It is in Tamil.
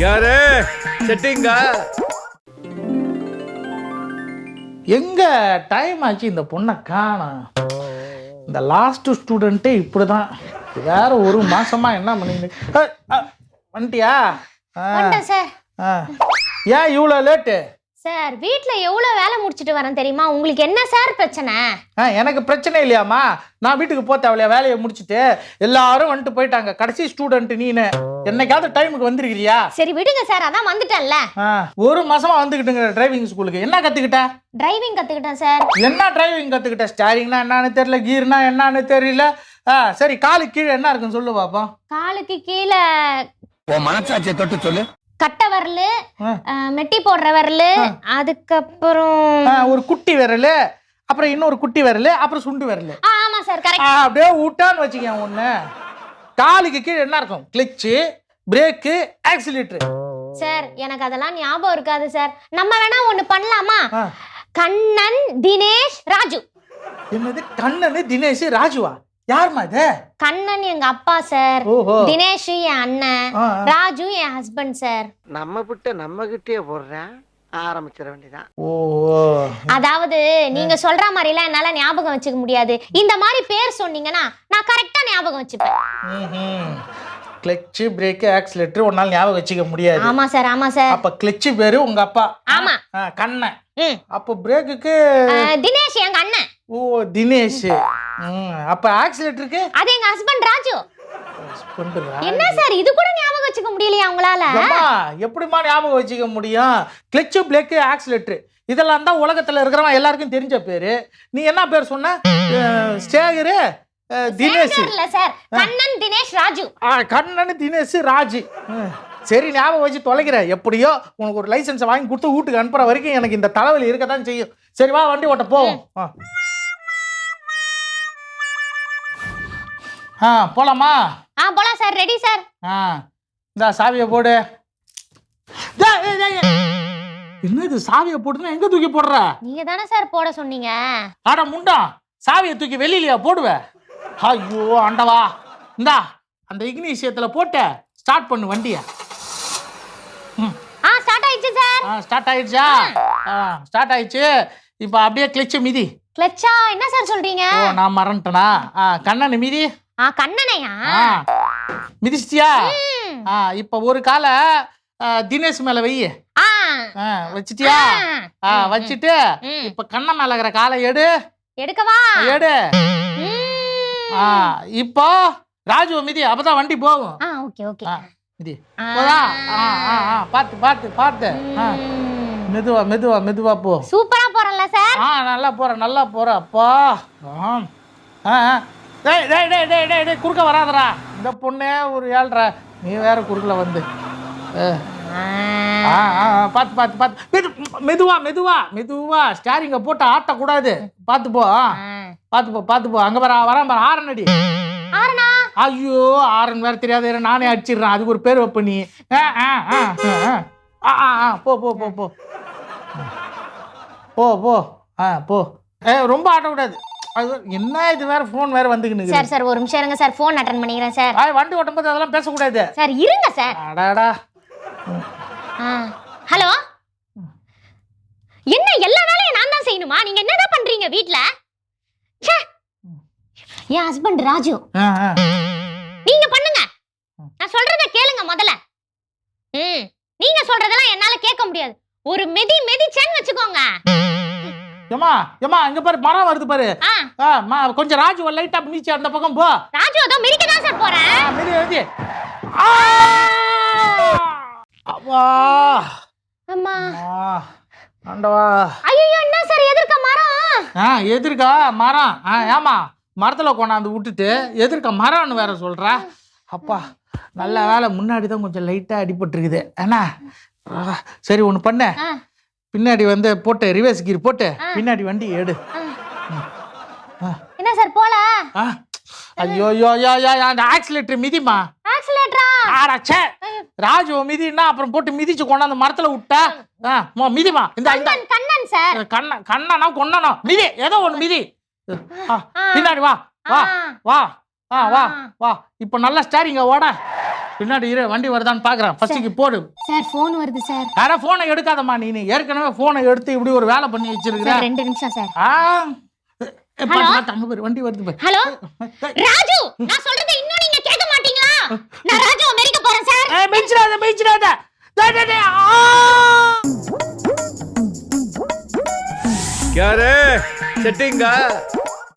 யாரு செட்டிங்கா? எங்க டைம் ஆச்சு, இந்த பொண்ணை காணோம். இந்த லாஸ்ட் ஸ்டூடெண்ட்டே இப்படிதான். வேற ஒரு மாசமா என்ன பண்ணிட்டு வந்துட்டியா? சார் ஏன் இவ்வளோ லேட்டு? சார் வீட்ல எவ்வளவு வேலை முடிச்சிட்டு வரேன் தெரியுமா? உங்களுக்கு என்ன சார் பிரச்சனை? எனக்கு பிரச்சனை இல்லையாம்மா. நான் வீட்டுக்கு போக தேவையில்லையா? வேலையை முடிச்சுட்டு எல்லாரும் வந்துட்டு போயிட்டாங்க. கடைசி ஸ்டூடெண்ட் நீனு. என்னைக்காவது டைமுக்கு வந்திருக்கிறியா? சரி விடுங்க சார், அதான் வந்துட்டேன்ல. ஒரு மாசமா வந்துக்கிட்டுங்க டிரைவிங் ஸ்கூலுக்கு. என்ன கத்துக்கிட்ட? டிரைவிங் கத்துக்கிட்டேன் சார். என்ன டிரைவிங் கத்துக்கிட்ட? ஸ்டேரிங்னா என்னன்னு தெரியல, கீர்னா என்னன்னு தெரியல. சரி, காலுக்கு கீழே என்ன இருக்குன்னு சொல்லு பாப்போம். காலுக்கு கீழே மனசாட்சியை தொட்டு சொல்லு. கட்டை வரலு, மெட்டி போடுற வரலு, அதுக்கப்புறம் ஒரு குட்டி விரல், அப்புறம் இன்னொரு குட்டி விரல், அப்புறம் சுண்டு விரல். ஆமா சார் கரெக்ட். அப்படியே விட்டான்னு வச்சுக்க. ஒண்ணு காலுக்கு கீழே என்ன இருக்கும்? Clutch, brake, oscillator. சார் எனக்கு அதெல்லாம் ஞாபகம் இருக்காது சார். நம்ம வேணா ஒண்ணு பண்ணலாமா? கண்ணன் தினேஷ் ராஜு. என்னது கண்ணன் தினேஷ் ராஜுவா? யாருமா இது? கண்ணன் எங்க அப்பா சார், தினேஷ் என் அண்ணன், ராஜு என் ஹஸ்பண்ட் சார். நம்ம கிட்ட நம்ம கிட்டே போடுறேன், ஆரம்பிச்சிட வேண்டியதான். அதாவது நீங்க சொல்ற மாதிரி எல்லாம் என்னால ஞாபகம் வச்சுக்க முடியாது. இந்த மாதிரி பேர் சொன்னீங்கன்னா நான் கரெக்டா ஞாபகம் வச்சுப்பேன். கிளட்ச், பிரேக், ஆக்சிலேட்டர் ஒன்னால ஞாபகம் வச்சுக்க முடியாது. ஆமா சார், ஆமா சார். அப்ப கிளட்ச் பேரு உங்க அப்பா. ஆமா. கண்ணன். அப்ப பிரேக்குக்கு தினேஷ் எங்க அண்ணன். ஓ தினேஷ். அப்ப ஆக்சிலேட்டருக்கு அது எங்க ஹஸ்பண்ட் ராஜு. என்ன சார் இது கூட ஞாபகம் வச்சுக்க முடியலையா உங்களால? எப்படிமா ஞாபகம் வச்சுக்க முடியும்? கிளட்ச், பிரேக், ஆக்சிலேட்டர் இதெல்லாம் தான் உலகத்துல இருக்கிறவன் எல்லாருக்கும் தெரிஞ்ச பேரு. நீ என்ன பேர் சொன்ன? ஸ்டேகரு தினேஷ் இல்ல சார், கண்ணன் தினேஷ் ராஜு. கண்ணன் தினேஷ் ராஜு. சரி, ஞாபகம் வச்சு தொலைக்கிற. எப்படியோ உனக்கு ஒரு லைசன்ஸ் வாங்கி கொடுத்து வீட்டுக்கு அனுப்புற வரைக்கும் எனக்கு இந்த தலைவலி இருக்கத்தான் செய்யும். சரி வா, வண்டி ஓட்ட போவோம். போலாமா? போலாம் சார். Ready sir. இந்த சாவியை போடு. என்னது சாவியை போடுனா எங்க தூக்கி போடுற? நீங்க தானே சார் போட சொன்னீங்க. ஆடா முண்டா, சாவியை தூக்கி வெளியிலயா போடுவ? ஐயோ ஆண்டவா. இந்தா அந்த இக்னிஷியத்துல போட்டு ஸ்டார்ட் பண்ணு வண்டியை. ஸ்டார்ட் ஆயிடுச்சு சார். ஸ்டார்ட் ஆயிடுச்சா? ஸ்டார்ட் ஆயிடுச்சு. இப்போ அப்படியே கிளட்ச் மிதி. கிளட்சா? என்ன சார் சொல்றீங்க? நான் மறந்துட்டேனா? கண்ணன் மிதி. கண்ணனையா? மிதிச்சிட்டியா? இப்போ ஒரு காலை தினேஷ் மேல வை. வச்சிட்டியா? வச்சிட்டு இப்ப கண்ணன் மேல இருக்கிற காலை எடு. எடுக்கவா? எடு. இப்போ ராஜு மிதி, அப்பதான் வண்டி போகும். Okay okay. மிதி. போதா? பாத்து பாத்து பாத்து. மெதுவா மெதுவா மெதுவா போ. சூப்பரா போறல சார். நல்லா போற நல்லா போற. அப்பா. டேய் டேய் டேய் டேய் டேய் குறுக்க வராதடா. இந்த பொண்ணே ஒரு ஏழ்ற, நீ வேற குறுக்கல வந்து. பாத்து பாத்து பாத்து. மெதுவா மெதுவா மெதுவா. ஸ்டேரிங்க போட்டு ஆட்டக்கூடாது. பாத்து போ. பாத்து போ பாத்து போ. அங்க வரான் பாரு. ஆரன் அடி. ஆரனா? ஐயோ ஆரன் வேற தெரியாது, நானே அடிச்சிடுறேன். அதுக்கு ஒரு பேர் வைப்ப நீ. போ போ போ போ போ போ. போ. ரொம்ப ஆட்டக்கூடாது. அது என்ன, இது வேற போன் வேற வந்துக்கிட்டு. சார் சார் ஒரு நிமிஷம் இருங்க சார், போன் அட்டெண்ட் பண்ணிக்கிறேன் சார். வண்டி ஓட்டும்போது அதெல்லாம் பேசக்கூடாது சார். இருங்க சார். அடாடா. ஹலோ. என்ன எல்லா வேலையும் நான் தான் செய்யணுமா? நீங்க என்னதான் பண்றீங்க வீட்ல? என் ஹஸ்பண்ட் ராஜு. நீங்க பண்ணுங்க. நான் சொல்றத கேளுங்க முதல்ல. நீங்க சொல்றதெல்லாம் என்னால கேட்க முடியாது. ஒரு மிதிச்சேன்னு வச்சுக்கோங்க. ஏமா ஏமா இங்க பாரு, மரம் வருது பாரு. கொஞ்சம் ராஜு லைட்டா மிதிச்சு அந்த பக்கம் போ. ராஜு அதோ மிதிக்க தான் சார் போறேன். மிதி மிதி. அப்பா அம்மா ஆண்டவா. ஐயோ என்ன சார் எதிர்க்க மரம்? எதிர்க்க மரம்? ஏமா மரத்துல கொண்டாந்து விட்டுட்டு எதிர்க்க மரம்னு வேற சொல்ற? அப்பா நல்ல வேலை, முன்னாடி தான் கொஞ்சம் லைட்டா அடிபட்டுருக்குது. ஏன்னா சரி ஒண்ணு பண்ண, பின்னாடி வந்து போட்டு ரிவர்ஸ் கீர் போட்டு பின்னாடி வண்டி எடு. என்ன சார் போல? ஐயோ யோ யோ யோ அந்த ஆக்சிலேட்டர் மிதிமா. ஆக்சிலேட்டரா? ஆடாச்சே. ராஜு மிதினா அப்புறம் போட்டு மிதிச்சு கொண்டாந்து மரத்துல விட்டா. மிதிமா. இந்த கண்ணன் சார். கண்ணனா கொன்னனா மிதி, ஏதோ ஒண்ணு மிதி. பின்னாடி வா வா வா வா வா. இப்போ நல்லா ஸ்டேரிங்க ஓட. பின்னாடி இரு, வண்டி வருதான்னு பாக்குறேன். ஃபர்ஸ்ட்டுக்கு போடு. சார் ஃபோன் வருது சார். யாரா போனை எடுக்காதம்மா, நீ ஏற்கனவே போனை எடுத்து இப்படி ஒரு வேலை பண்ணி வச்சிருக்கிற. 2 நிமிஷம் சார். அங்க பேர் வண்டி வருது பாரு. ஹலோ ராஜு, நான் சொல்றதை இன்னும் நீங்க கேட்க மாட்டீங்களா? நான் ராஜு அமெரிக்கா போறேன் சார். மெய்ச்சிடாத. क्या रे सेटिंग का